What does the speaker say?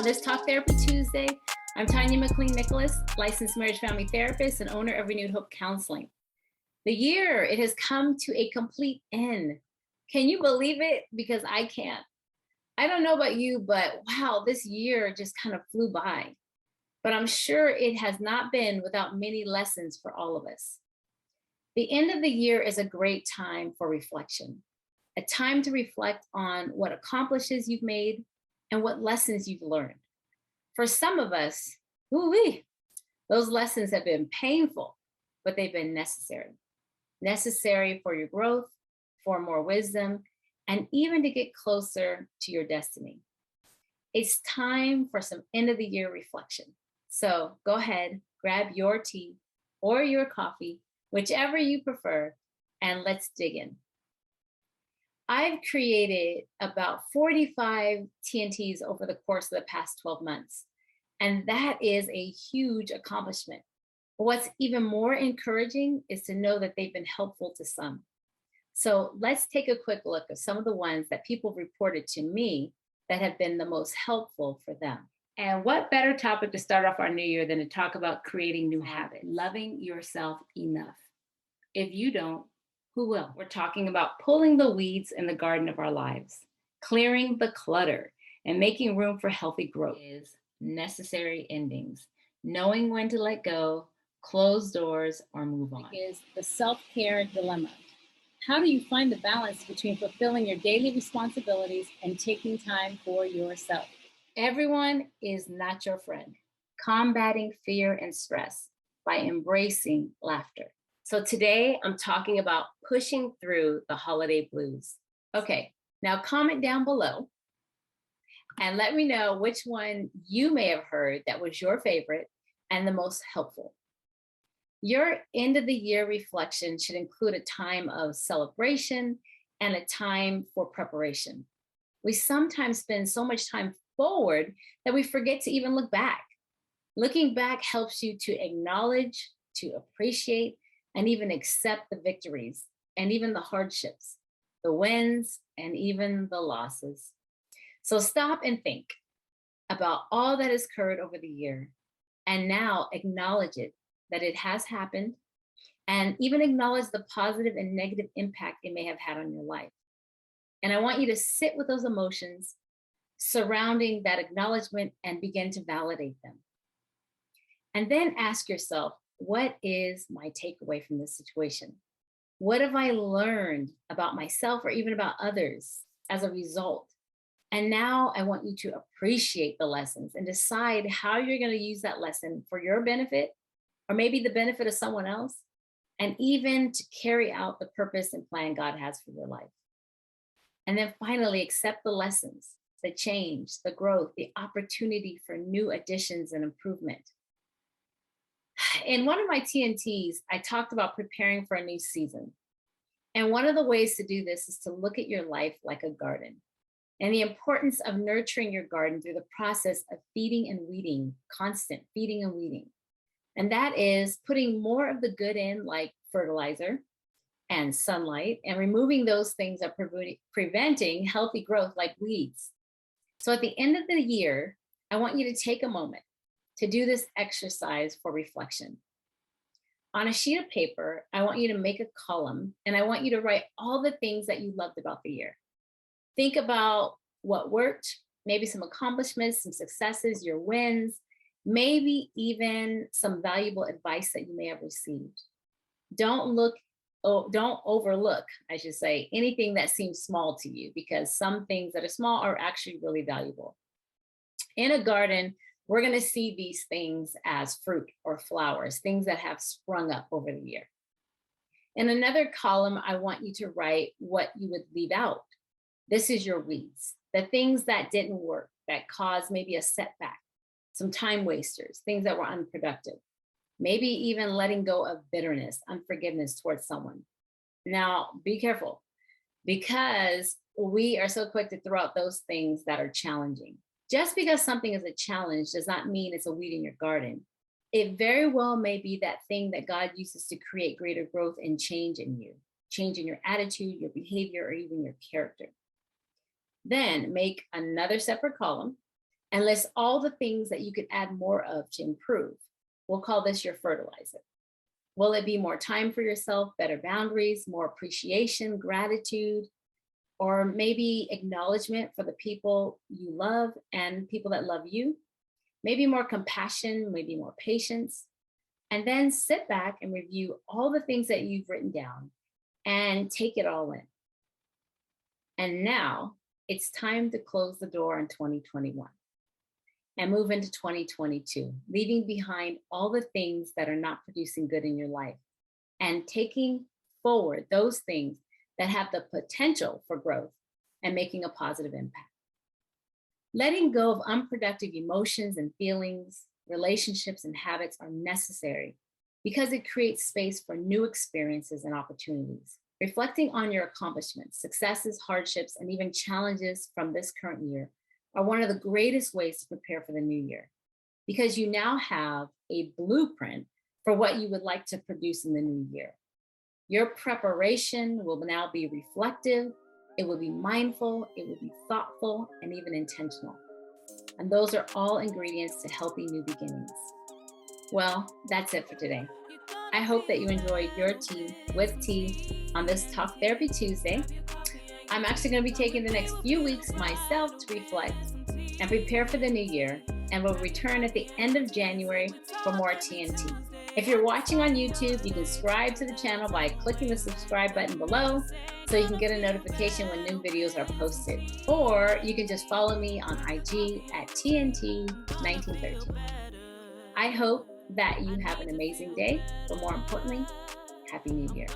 this Talk Therapy Tuesday. I'm Tanya McLean-Nicholas, licensed marriage family therapist and owner of Renewed Hope Counseling. The year, it has come to a complete end. Can you believe it? Because I can't. I don't know about you, but wow, this year just kind of flew by. But I'm sure it has not been without many lessons for all of us. The end of the year is a great time for reflection, a time to reflect on what accomplishes you've made and what lessons you've learned. For some of us, those lessons have been painful, but they've been necessary. Necessary for your growth, for more wisdom, and even to get closer to your destiny. It's time for some end of the year reflection. So go ahead, grab your tea or your coffee, whichever you prefer, and let's dig in. I've created about 45 TNTs over the course of the past 12 months, and that is a huge accomplishment. But what's even more encouraging is to know that they've been helpful to some. So let's take a quick look at some of the ones that people reported to me that have been the most helpful for them. And what better topic to start off our new year than to talk about creating new habits, loving yourself enough. If you don't, who will? We're talking about pulling the weeds in the garden of our lives, clearing the clutter, and making room for healthy growth. Is necessary endings, knowing when to let go, close doors, or move on. Is the self-care dilemma. How do you find the balance between fulfilling your daily responsibilities and taking time for yourself? Everyone is not your friend. Combating fear and stress by embracing laughter. So today I'm talking about pushing through the holiday blues. Okay, now comment down below and let me know which one you may have heard that was your favorite and the most helpful. Your end of the year reflection should include a time of celebration and a time for preparation. We sometimes spend so much time forward that we forget to even look back. Looking back helps you to acknowledge, to appreciate, and even accept the victories and even the hardships, the wins, and even the losses. So stop and think about all that has occurred over the year, and now acknowledge it, that it has happened, and even acknowledge the positive and negative impact it may have had on your life. And I want you to sit with those emotions surrounding that acknowledgement and begin to validate them. And then ask yourself, what is my takeaway from this situation? What have I learned about myself or even about others as a result? And now I want you to appreciate the lessons and decide how you're going to use that lesson for your benefit, or maybe the benefit of someone else, and even to carry out the purpose and plan God has for your life. And then finally, accept the lessons, the change, the growth, the opportunity for new additions and improvement. In one of my TNTs, I talked about preparing for a new season. And one of the ways to do this is to look at your life like a garden and the importance of nurturing your garden through the process of feeding and weeding, constant feeding and weeding. And that is putting more of the good in, like fertilizer and sunlight, and removing those things that are preventing healthy growth, like weeds. So at the end of the year, I want you to take a moment to do this exercise for reflection. On a sheet of paper, I want you to make a column, and I want you to write all the things that you loved about the year. Think about what worked, maybe some accomplishments, some successes, your wins, maybe even some valuable advice that you may have received. Don't overlook, I should say, anything that seems small to you, because some things that are small are actually really valuable. In a garden, we're going to see these things as fruit or flowers, things that have sprung up over the year. In another column, I want you to write what you would leave out. This is your weeds, the things that didn't work, that caused maybe a setback, some time wasters, things that were unproductive, maybe even letting go of bitterness, unforgiveness towards someone. Now, be careful, because we are so quick to throw out those things that are challenging. Just because something is a challenge does not mean it's a weed in your garden. It very well may be that thing that God uses to create greater growth and change in you, change in your attitude, your behavior, or even your character. Then make another separate column and list all the things that you could add more of to improve. We'll call this your fertilizer. Will it be more time for yourself, better boundaries, more appreciation, gratitude, or maybe acknowledgement for the people you love and people that love you? Maybe more compassion, maybe more patience. And then sit back and review all the things that you've written down and take it all in. And now it's time to close the door on 2021 and move into 2022, leaving behind all the things that are not producing good in your life and taking forward those things that have the potential for growth and making a positive impact. Letting go of unproductive emotions and feelings, relationships and habits are necessary because it creates space for new experiences and opportunities. Reflecting on your accomplishments, successes, hardships, and even challenges from this current year are one of the greatest ways to prepare for the new year, because you now have a blueprint for what you would like to produce in the new year. Your preparation will now be reflective, it will be mindful, it will be thoughtful, and even intentional. And those are all ingredients to healthy new beginnings. Well, that's it for today. I hope that you enjoyed your tea with tea on this Talk Therapy Tuesday. I'm actually going to be taking the next few weeks myself to reflect and prepare for the new year, and will return at the end of January for more TNT. If you're watching on YouTube, you can subscribe to the channel by clicking the subscribe button below so you can get a notification when new videos are posted. Or you can just follow me on IG at TNT1913. I hope that you have an amazing day, but more importantly, Happy New Year.